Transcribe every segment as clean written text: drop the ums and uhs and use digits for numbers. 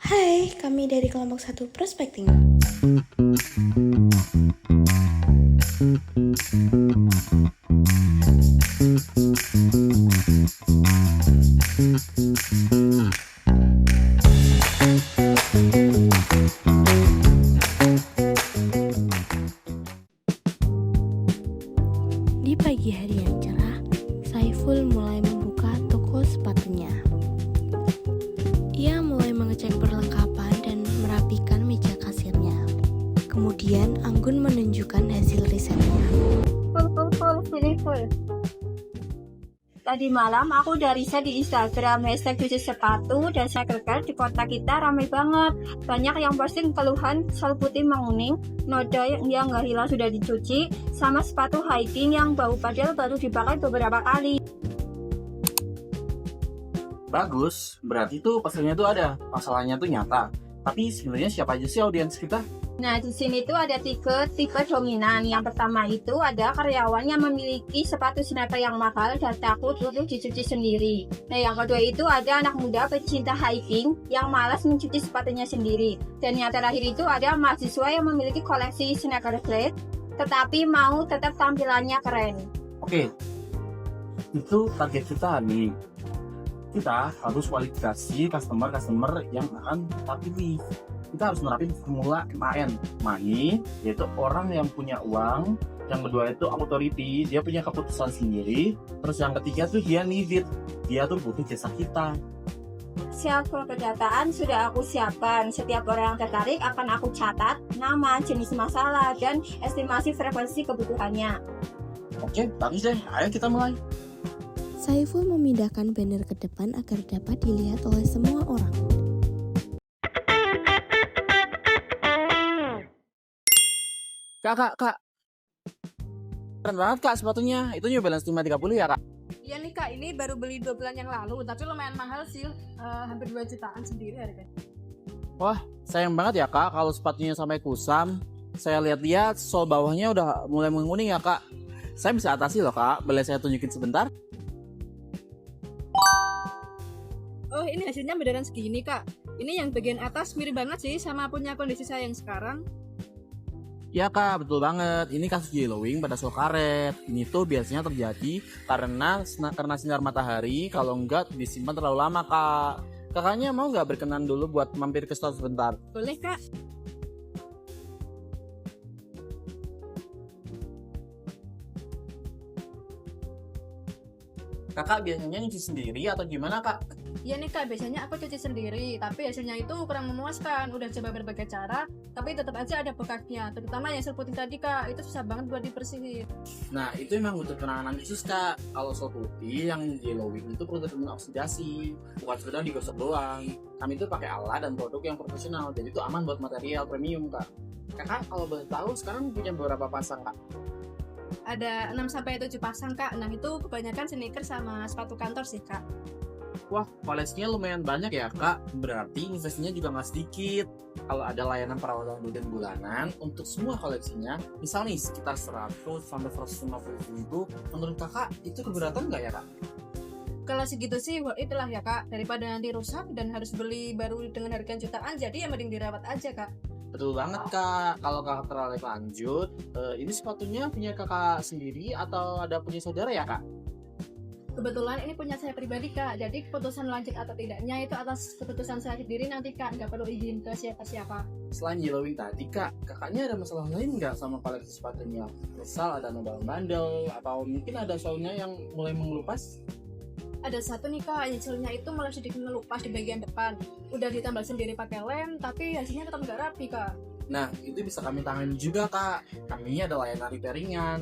Hai, kami dari kelompok 1 Prospecting. Di pagi hari yang cerah, Saiful mulai membuka toko sepatunya. Ia mulai mengecek perlengkapan dan merapikan meja kasirnya. Kemudian Anggun menunjukkan hasil risetnya. Full. Tadi malam aku udah riset di Instagram #cuci sepatu dan Cycle Girl di kota kita ramai banget. Banyak yang posting keluhan sol putih menguning, noda yang nggak hilang sudah dicuci, sama sepatu hiking yang bau padahal baru dipakai beberapa kali. Bagus, berarti tuh pasalnya tuh ada, masalahnya tuh nyata. Tapi sebenarnya siapa aja sih audiens kita? Nah, di sini tuh ada tiga tipe dominan. Yang pertama itu ada karyawan yang memiliki sepatu sneaker yang mahal dan takut untuk dicuci sendiri. Nah, yang kedua itu ada anak muda pecinta hiking yang malas mencuci sepatunya sendiri. Dan yang terakhir itu ada mahasiswa yang memiliki koleksi sneaker flat, tetapi mau tetap tampilannya keren. Oke, itu target kita nih. Kita harus kualifikasi customer yang akan kita pilih. Kita harus menerapkan formula MAN. Money, yaitu orang yang punya uang. Yang kedua itu authority, dia punya keputusan sendiri. Terus yang ketiga tuh dia need it, dia tuh butuh jasa kita. Siap pendataan sudah aku siapkan. Setiap orang yang tertarik akan aku catat nama, jenis masalah, dan estimasi frekuensi kebutuhannya. Oke, bagus deh. Ayo kita mulai. Saiful memindahkan banner ke depan agar dapat dilihat oleh semua orang. Kak. Keren banget kak sepatunya. Itu New Balance 530 ya kak? Iya nih kak, ini baru beli 2 bulan yang lalu, tapi lumayan mahal sih, hampir 2 jutaan sendiri harganya. Wah, sayang banget ya kak kalau sepatunya sampai kusam. Saya lihat-lihat sol bawahnya udah mulai menguning ya kak. Saya bisa atasi loh kak, boleh saya tunjukin sebentar? Oh ini hasilnya beneran segini kak. Ini yang bagian atas mirip banget sih sama punya kondisi saya yang sekarang. Ya kak, betul banget. Ini kasus yellowing pada sol karet. Ini tuh biasanya terjadi karena sinar matahari. Kalau enggak disimpan terlalu lama kak. Kakaknya mau nggak berkenan dulu buat mampir ke store sebentar? Boleh kak? Kakak biasanya nyuci sendiri atau gimana kak? Iya nih kak, biasanya aku cuci sendiri, tapi hasilnya itu kurang memuaskan. Udah coba berbagai cara, tapi tetap aja ada bekasnya. Terutama yang sol putih tadi kak, itu susah banget buat dibersihin. Nah itu emang butuh penanganan khusus kak. Kalau sol putih yang yellowing itu perlu treatment oksidasi, bukan sekedar digosok doang. Kami itu pakai alat dan produk yang profesional, jadi itu aman buat material premium kak. Kakak kalau boleh tahu sekarang punya beberapa pasang kak? Ada 6-7 pasang kak, nah itu kebanyakan sneaker sama sepatu kantor sih kak. Wah, koleksinya lumayan banyak ya kak. Berarti investasinya juga nggak sedikit. Kalau ada layanan perawatan rutin bulanan untuk semua koleksinya, misal nih sekitar 100 sampai 150 ribu, menurut kakak itu keberatan nggak ya kak? Kalau segitu sih worth it lah ya kak, daripada nanti rusak dan harus beli baru dengan harga jutaan, jadi ya mending dirawat aja kak. Betul banget kak. Kalau kakak terlalu lanjut, ini sepatunya punya kakak sendiri atau ada punya saudara ya kak? Kebetulan ini punya saya pribadi kak, jadi keputusan lanjut atau tidaknya itu atas keputusan saya sendiri nanti kak, nggak perlu izin ke siapa-siapa. Selain yellowing tadi kak, kakaknya ada masalah lain nggak sama koleksi sepatunya? Misal ada nobel bandel atau mungkin ada solnya yang mulai mengelupas? Ada satu nih kak, yang solnya itu malah sedikit melupas di bagian depan. Udah ditambal sendiri pakai lem, tapi hasilnya tetap nggak rapi kak. Nah, itu bisa kami tangani juga kak. Kami ada layanan repairingan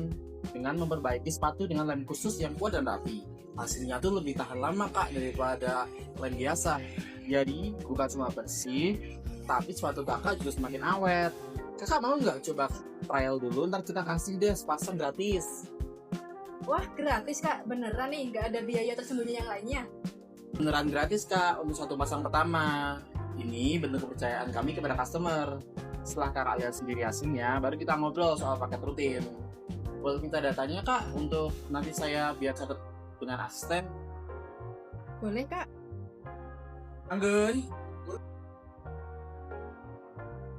dengan memperbaiki sepatu dengan lem khusus yang kuat dan rapi. Hasilnya tuh lebih tahan lama kak daripada lem biasa. Jadi bukan cuma bersih, tapi sepatu kakak juga semakin awet. Kakak mau nggak coba trial dulu? Ntar kita kasih deh sepasang gratis. Wah gratis kak, beneran nih, nggak ada biaya tersembunyi yang lainnya. Beneran gratis kak untuk satu pasang pertama. Ini bentuk kepercayaan kami kepada customer. Setelah kakak lihat sendiri hasilnya, baru kita ngobrol soal paket rutin. Boleh minta datanya kak untuk nanti saya biar catat dengan asisten. Boleh kak? Anggun,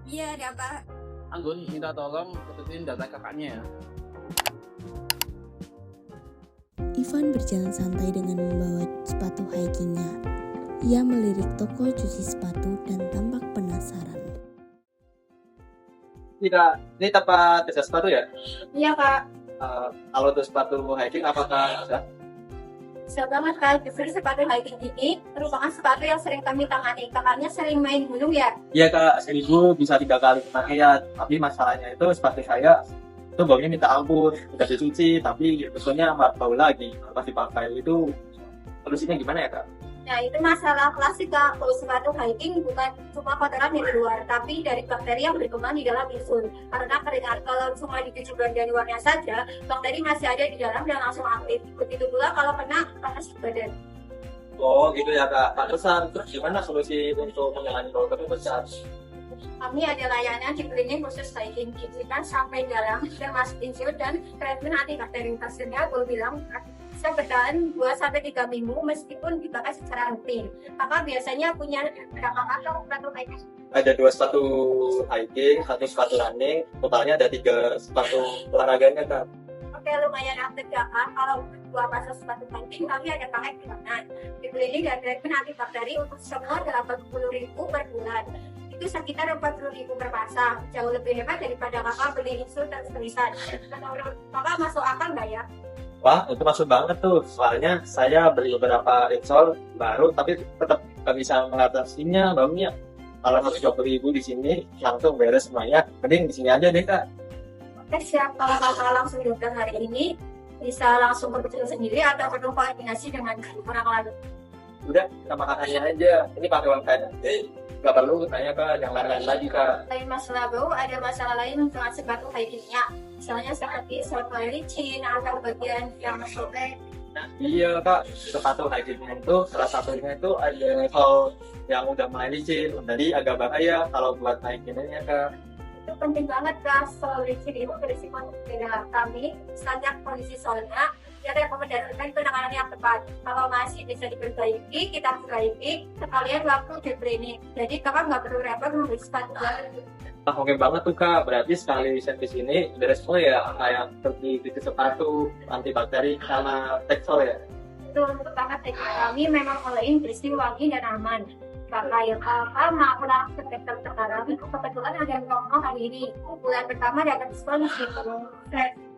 Iya, ada apa? Anggun minta tolong ketutin data kakaknya ya. Ivan berjalan santai dengan membawa sepatu hikingnya. Ia melirik toko cuci sepatu dan tampak penasaran. Ini tempat jasa sepatu ya? Iya, Kak. Kalau untuk sepatu hiking apakah bisa? Bisa banget, Kak. Justru sepatu hiking ini merupakan sepatu yang sering kami tangani. Kakaknya sering main gunung ya? Iya kak, seminggu bisa 3 kali pemakaian. Tapi masalahnya itu sepatu saya itu baunya minta ampun, udah dicuci tapi besoknya bau lagi. Pas dipakai itu solusinya gimana ya kak? Nah, itu masalah klasik, Kak. Kalau sepatu hiking bukan cuma kotoran dari luar, tapi dari bakteri yang berkembang di dalam insul. Karena keringat, kalau cuma dicuci bagian luarnya saja, bakteri masih ada di dalam dan langsung aktif. Begitu pula kalau kena panas badan. Oh gitu ya kak, pantesan. Terus gimana solusi untuk mengurangi bau besar? Kami ada layanan di klinik khusus hiking, dicucikan sampai dalam, termasuk insul dan treatment antibakteri. Hasilnya gue bilang bisa bertahan 2-3 minggu meskipun dipakai secara rutin. Kakak biasanya punya berapa kantong sepatu hiking? Ada 2 sepatu hiking, 1 sepatu running, totalnya ada 3 sepatu olahraganya kak. Oke, lumayan aktif ya, Kak. Kalau 2 pasang sepatu hiking, kami ada pakai gimana? Di klinik dan treatment antibakteri untuk semua 80.000 per bulan. Itu sekitar 40.000 per pasang. Jauh lebih hebat daripada kakak beli insul terus-terusan. Kakak masuk akal nggak ya? Wah, itu masuk banget tuh. Soalnya saya beli beberapa insole baru, tapi tetap nggak bisa mengatasinya baunya. Kalau 120.000 di sini langsung beres semuanya. Mending di sini aja deh kak. Oke, siap. Kalau kakak langsung datang hari ini, bisa langsung berbicara sendiri atau perlu koordinasi dengan orang lain. Udah, sama kakaknya aja. Ini pakai uang kayak nggak perlu tanya kak, yang lain-lain lagi kak. Lain masalah bau, ada masalah lain dengan sepatu hikingnya. Misalnya seperti soal licin atau bagian yang sobek. Nah, iya kak, sepatu hikingnya itu salah satunya itu ada level yang udah mulai licin, jadi agak bahaya kalau buat hikingnya kak. Itu penting banget, Kak. Soal licin itu berisiko beda. Kami sadar kondisi soalnya, dia rekomendasikan penanganan yang tepat. Kalau masih bisa diperbaiki, kita perbaiki sekalian waktu di training. Jadi kakak nggak perlu repot membeli sepatu baru. Nah, oke banget tuh kak, berarti sekali servis ini beres semua ya, kayak seperti cuci sepatu, antibakteri, sama tekstil ya. Itu untuk banget, kami memang olahin bersih, wangi, dan aman. Kakak yang apa malah sekitar sekarang kebetulan ada yang ngomong hari ini bulan pertama dapat diskon gitu.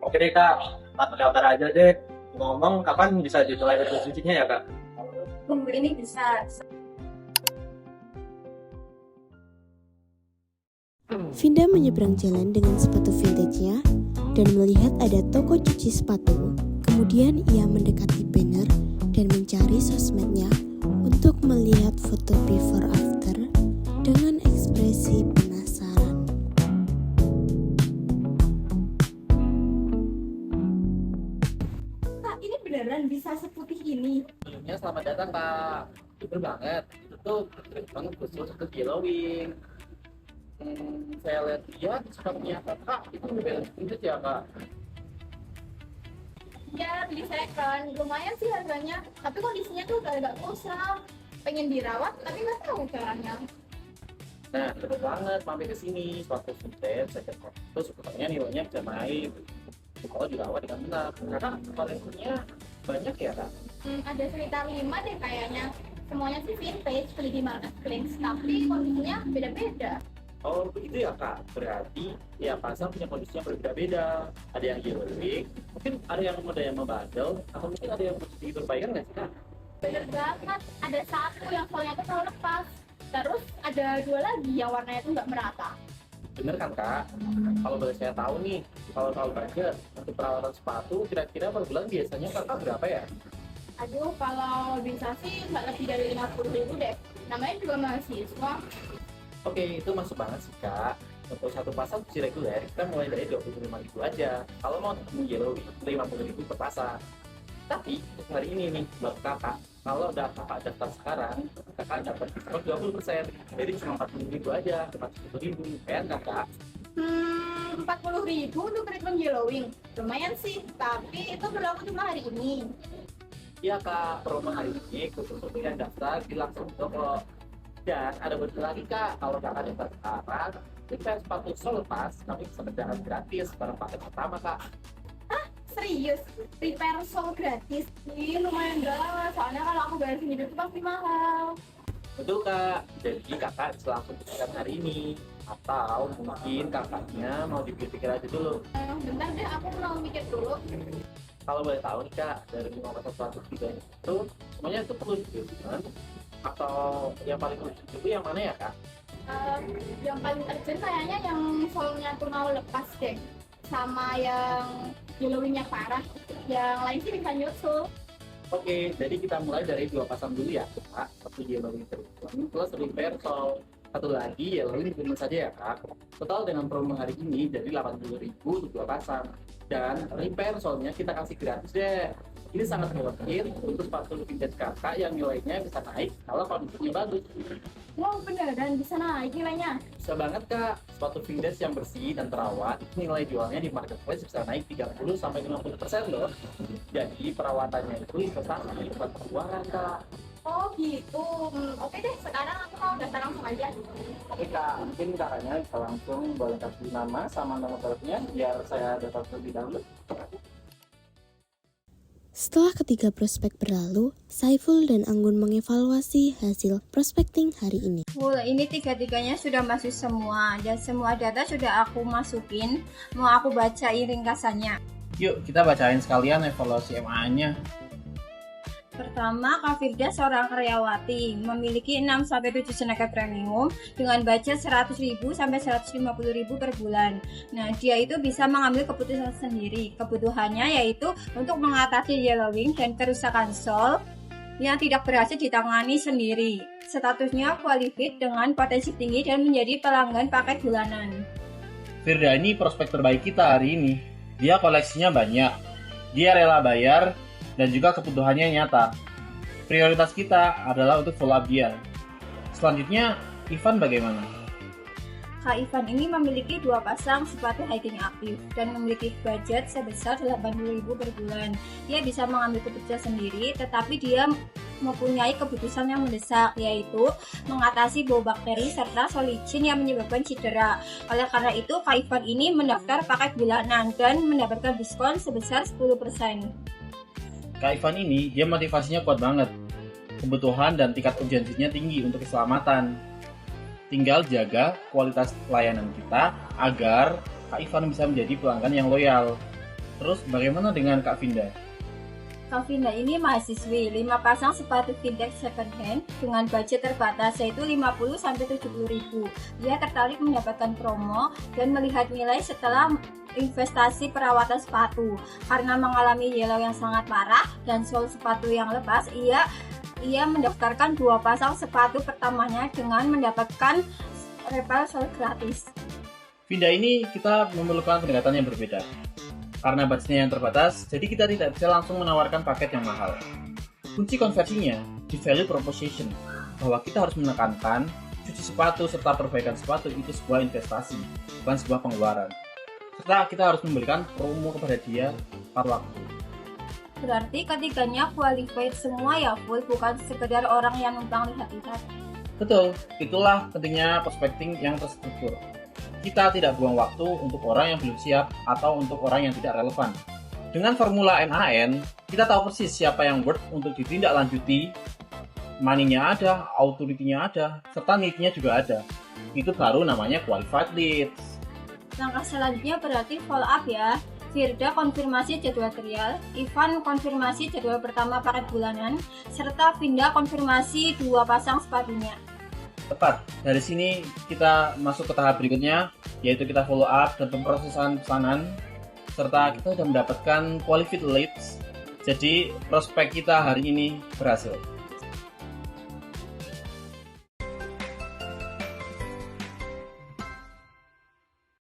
Oke deh kak, langsung daftar aja deh. Ngomong kapan bisa dimulai cucinya ya kak? Tunggu ini bisa. Vinda menyeberang jalan dengan sepatu vintage-nya dan melihat ada toko cuci sepatu. Kemudian ia mendekati banner dan mencari sosmednya untuk melihat foto before after dengan ekspresi penasaran. Kak, ini beneran bisa seputih ini? Sebelumnya selamat datang kak. Bener banget. Itu tuh banget khusus untuk glowing. Saya lihat sepatunya kakak itu lebih vintage ya kak. Ya, beli second. Lumayan sih harganya. Tapi kondisinya tuh agak kusam. Pengen dirawat, tapi nggak tahu caranya. Nah, betul banget mampir ke sini. Sepatu vintage, second hand itu sebetulnya nilainya bisa naik. Kalau dirawat dengan benar. Karena koleksinya banyak ya kak. Ada sekitar 5 deh kayaknya. Semuanya sih vintage, beli di Marketplace. Tapi kondisinya beda-beda. Oh begitu ya kak, berarti ya pasang punya kondisinya berbeda-beda. Ada yang glowing, mungkin ada yang model yang membandel, atau mungkin ada yang mesti diperbaikan nggak sih kak? Bener banget. Ada satu yang soalnya tuh kalau lepas. Terus ada 2 lagi yang warnanya tuh nggak merata. Bener kan kak? Kalau boleh saya tahu nih, kalau budget untuk perawatan sepatu kira-kira per bulan biasanya kakak berapa ya? Aduh, kalau bisa sih nggak lebih dari 50.000 deh. Namanya juga mahasiswa. Oke, itu masuk banget sih kak. Untuk satu pasang cuci reguler kita mulai dari 25.000 aja. Kalau mau ketemu glowing 50.000 per pasang. Tapi untuk hari ini nih buat kakak, kalau udah kakak daftar sekarang, kakak dapat diskon 20%. Jadi cuma 40.000 aja, cuma 10.000. Kayak kakak. 40.000 untuk treatment glowing. Lumayan sih, tapi itu berlaku cuma hari ini. Iya kak, promo hari ini khusus untuk yang daftar di langsung toko. Dan ada betul lagi kak, kalau kakak daftar sekarang, kita sepatu sol lepas, kami bisa berjalan gratis bareng paket pertama kak. Serius, repair sole gratis. Ih, lumayan banget. Soalnya kalau aku bayar sendiri itu pasti mahal. Betul kak, jadi kakak bisa langsung pikirkan hari ini. Atau mungkin kakaknya mau dipikir-pikir aja dulu. Bentar deh, aku mau mikir dulu. Kalau boleh tahu nih kak, dari 5 itu semuanya itu perlu dikirimkan atau yang paling urgent itu yang mana ya kak? Yang paling urgent kayaknya yang solnya tuh mau lepas deh. Sama yang yellowingnya parah. Yang lain sih bisa nyusul. Oke, jadi kita mulai dari 2 pasang dulu ya kak. Satu yellowing plus repair sol. Satu lagi yellowing cuma saja ya kak. Total dengan promo hari ini jadi 80.000 untuk 2 pasang. Dan repair solnya kita kasih gratis deh. Ini sangat worth it untuk sepatu vintage kakak yang nilainya bisa naik kalau kondisinya bagus. Wow, beneran bisa naik nilainya. Bisa banget kak, sepatu vintage yang bersih dan terawat nilai jualnya di marketplace bisa naik 30-50% loh. Jadi perawatannya itu investasi bukan keuangan kak. Oh gitu. Oke deh, sekarang aku mau daftar langsung aja. Oke kak, mungkin kakaknya bisa langsung boleh kasih nama sama nomor teleponnya biar saya daftar terlebih dahulu. Setelah ketiga prospek berlalu, Saiful dan Anggun mengevaluasi hasil prospecting hari ini. Ini tiga-tiganya sudah masuk semua dan semua data sudah aku masukin. Mau aku bacain ringkasannya. Yuk kita bacain sekalian evaluasi MA-nya. Pertama, Kak Firda seorang karyawati, memiliki 6-7 snacker premium dengan budget 100.000 sampai 150.000 per bulan. Nah, dia itu bisa mengambil keputusan sendiri. Kebutuhannya yaitu untuk mengatasi yellowing dan kerusakan sol yang tidak berhasil ditangani sendiri. Statusnya qualified dengan potensi tinggi dan menjadi pelanggan paket bulanan. Firda ini prospek terbaik kita hari ini. Dia koleksinya banyak, dia rela bayar, dan juga kebutuhannya nyata. Prioritas kita adalah untuk follow up dia. Selanjutnya, Ivan bagaimana? Kak Ivan ini memiliki 2 pasang sepatu hiking aktif dan memiliki budget sebesar 80.000 per bulan. Dia bisa mengambil keputusan sendiri, tetapi dia mempunyai keputusan yang mendesak, yaitu mengatasi bau bakteri serta solicin yang menyebabkan cedera. Oleh karena itu, Kak Ivan ini mendaftar paket bulanan dan mendapatkan diskon sebesar 10%. Kak Ivan ini, dia motivasinya kuat banget. Kebutuhan dan tingkat urgensinya tinggi untuk keselamatan. Tinggal jaga kualitas layanan kita agar Kak Ivan bisa menjadi pelanggan yang loyal. Terus bagaimana dengan Kak Vinda? Kak Vinda ini mahasiswi, 5 pasang sepatu vintage second hand dengan budget terbatas yaitu 50-70.000. Dia tertarik mendapatkan promo dan melihat nilai setelah investasi perawatan sepatu. Karena mengalami yellow yang sangat parah dan sol sepatu yang lepas, ia mendaftarkan 2 pasang sepatu pertamanya dengan mendapatkan repair sol gratis. Vinda ini kita memerlukan pendekatan yang berbeda. Karena budgetnya yang terbatas, jadi kita tidak bisa langsung menawarkan paket yang mahal. Kunci konversinya di value proposition, bahwa kita harus menekankan cuci sepatu serta perbaikan sepatu itu sebuah investasi, bukan sebuah pengeluaran. Serta kita harus memberikan promo kepada dia per waktu. Berarti ketiganya qualified semua ya full, bukan sekedar orang yang numpang lihat-lihat. Betul, itulah pentingnya prospecting yang terstruktur. Kita tidak buang waktu untuk orang yang belum siap atau untuk orang yang tidak relevan. Dengan formula NAN, kita tahu persis siapa yang worth untuk ditindaklanjuti. Money-nya ada, authority-nya ada, serta need-nya juga ada. Itu baru namanya qualified leads. Langkah selanjutnya berarti follow up ya. Firda konfirmasi jadwal trial, Ivan konfirmasi jadwal pertama paket bulanan, serta Vinda konfirmasi 2 pasang sepatunya. Tepat, dari sini kita masuk ke tahap berikutnya, yaitu kita follow up dan pemrosesan pesanan, serta kita sudah mendapatkan qualified leads. Jadi prospek kita hari ini berhasil.